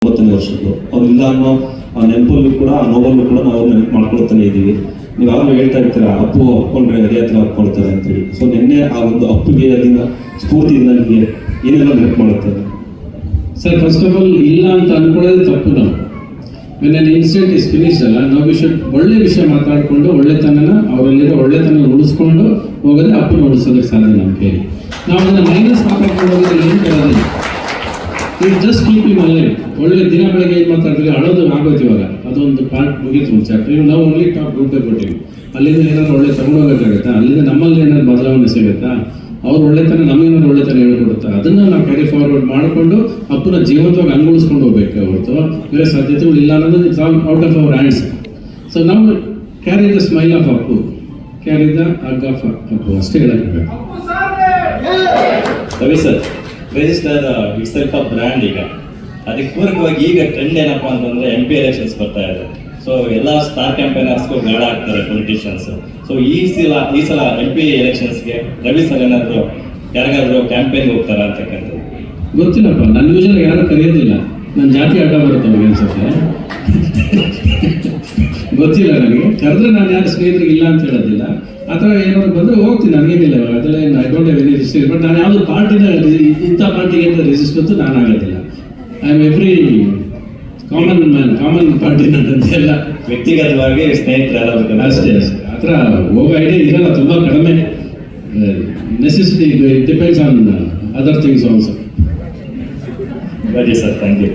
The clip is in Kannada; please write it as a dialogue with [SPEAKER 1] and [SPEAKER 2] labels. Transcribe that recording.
[SPEAKER 1] 30ನೇ ವರ್ಷದ್ದು ಅವ್ರಿಲ್ಲ ಅನ್ನೋ ನೆನಪಲ್ಲೂ ಕೂಡ ಆ ನೋವಲ್ಲೂ ಕೂಡ ನಾವು ನೆನಪು ಮಾಡ್ಕೊಳ್ತಾನೆ ಇದ್ದೀವಿ. ನೀವು ಯಾವಾಗಲೂ ಹೇಳ್ತಾ ಇರ್ತೀರಾ ಅಪ್ಪು ಅಪ್ಕೊಂಡ್ರೆ ಅದೇ ಹತ್ರ ಅಪ್ಕೊಳ್ತಾರೆ ಅಂತೇಳಿ. ಸೊ ನಿನ್ನೆ ಆ ಒಂದು ಅಪ್ಪಿಗೆ ಅದನ್ನ ಸ್ಫೂರ್ತಿಯಿಂದ ನನಗೆ ಏನೆಲ್ಲ ನೆನಪು ಮಾಡುತ್ತದೆ
[SPEAKER 2] ಸರ್. ಫಸ್ಟ್ ಆಫ್ ಆಲ್ ಇಲ್ಲ ಅಂತ ಅನ್ಕೊಳ್ಳೋದು ತಪ್ಪು. ನಾವು when an incident is finish ಅಲ್ಲ, ನಾವು ಒಳ್ಳೆ ವಿಷಯ ಮಾತಾಡಿಕೊಂಡು ಒಳ್ಳೆತನನ ಅವರಲ್ಲಿರೋ ಒಳ್ಳೆತನ ಉಳಿಸ್ಕೊಂಡು ಹೋಗೋದೇ ಅಪ್ಪನ ಉಳಿಸೋದಕ್ಕೆ ಸಾಧ್ಯ ನಮ್ಮ ಕೈಲಿ. ನಾವು ಅದನ್ನು ಮೈನಸ್ ಮಾತಾಡ್ಕೊಂಡು ಹೋಗೋದ್ರಲ್ಲಿ ಏನು ಕೇಳೋದಿಲ್ಲ. It just keep him alive. ಒಳ್ಳೆ ದಿನ ಬೆಳಗ್ಗೆ ಏನು ಮಾತಾಡ್ತೀವಿ ಅಳೋದು ಆಗೋಯ್ತು. ಇವಾಗ ಅದೊಂದು ಪಾರ್ಟ್ ಮುಗೀತು ಒಂದು ಚಾಪ್ಟರ್. ಇವು ನಾವು ಓನ್ಲಿ ಟಾಪ್ ಗುಡ್ ಕೊಟ್ಟಿವಿ. ಅಲ್ಲಿಂದ ಏನಾದ್ರು ಒಳ್ಳೆ ತಗೊಂಡೋಗೋಕ್ಕಾಗತ್ತಾ? ಅಲ್ಲಿಂದ ನಮ್ಮಲ್ಲಿ ಏನಾದ್ರು ಬದಲಾವಣೆ ಸಿಗುತ್ತಾ? ಅವ್ರು ಒಳ್ಳೆತನ ನಮಗೇನಾದ್ರು ಒಳ್ಳೆತನ ಹೇಳ್ಕೊಡುತ್ತಾ? ಅದನ್ನು ನಾವು ಕ್ಯಾರಿ ಫಾರ್ವರ್ಡ್ ಮಾಡಿಕೊಂಡು ಅಪ್ಪನ ಜೀವಂತವಾಗಿ ಅಂಗುಳಿಸ್ಕೊಂಡು ಹೋಗ್ಬೇಕು ಹೊರತು ಬೇರೆ ಸಾಧ್ಯತೆಗಳು ಇಲ್ಲ ಅನ್ನೋದು it's all out of our hands. So ನಾವು carry the smile of Appu, carry the hug of Appu ಅಷ್ಟೇ ಹೇಳಬೇಕು.
[SPEAKER 3] Ravi sir, register itself a brand. ಈಗ ಅದಕ್ಕೆ ಪೂರಕವಾಗಿ ಈಗ ಟ್ರೆಂಡ್ ಏನಪ್ಪ ಅಂತಂದ್ರೆ MP ಎಲೆಕ್ಷನ್ಸ್ ಬರ್ತಾ ಇದೆ. ಸೊ ಎಲ್ಲ ಸ್ಟಾರ್ ಕ್ಯಾಂಪೇನರ್ಸ್ಗೂ ಗಾಢ ಆಗ್ತಾರೆ ಪೊಲಿಟಿಷಿಯನ್ಸ್. ಸೊ ಈ ಸಲ MP ಎಲೆಕ್ಷನ್ಸ್ಗೆ ರವಿ ಸರ್ ಏನಾದ್ರು ಯಾರಿಗಾದ್ರು ಕ್ಯಾಂಪೇನ್ ಹೋಗ್ತಾರಾ ಅಂತಕ್ಕಂಥದ್ದು
[SPEAKER 2] ಗೊತ್ತಿಲ್ಲಪ್ಪ. ನನ್ನ ಯೂಶಲ್ ಯಾರು ಕರೆಯೋದಿಲ್ಲ. ನನ್ನ ಜಾತಿ ಅಡ್ಡ ಬರುತ್ತೆ ನನಗೆ ಅನ್ಸುತ್ತೆ. ಗೊತ್ತಿಲ್ಲ ನನಗೆ. ಕರೆದ್ರೆ ನಾನು ಯಾರು ಸ್ನೇಹಿತರಿಗೆ ಇಲ್ಲ ಅಂತ ಹೇಳೋದಿಲ್ಲ. ಅಥವಾ ಏನಾದ್ರು ಬಂದರೆ ಹೋಗ್ತೀನಿ, ನನಗೇನಿಲ್ಲ. ಅದೆಲ್ಲ ಏನು I don't have any restriction. But ನಾನು ಯಾವುದು ಪಾರ್ಟಿನ ಇಂಥ ಪಾರ್ಟಿಗೆ ಅಂತ ರಿಜಿಸ್ಟ್ ಅಂತೂ ನಾನು ಆಗೋದಿಲ್ಲ. I am every common man, common party ನಂತಂತೆಲ್ಲ.
[SPEAKER 3] ವ್ಯಕ್ತಿಗತವಾಗಿ ಸ್ನೇಹಿತರು
[SPEAKER 2] ಅಷ್ಟೇ ಅಷ್ಟೇ. ಆ ಥರ ಹೋಗೋ ಐಡಿಯಾ ಇರಲ್ಲ, ತುಂಬ ಕಡಿಮೆ. Necessity it depends on other things also.
[SPEAKER 3] Sir, thank you.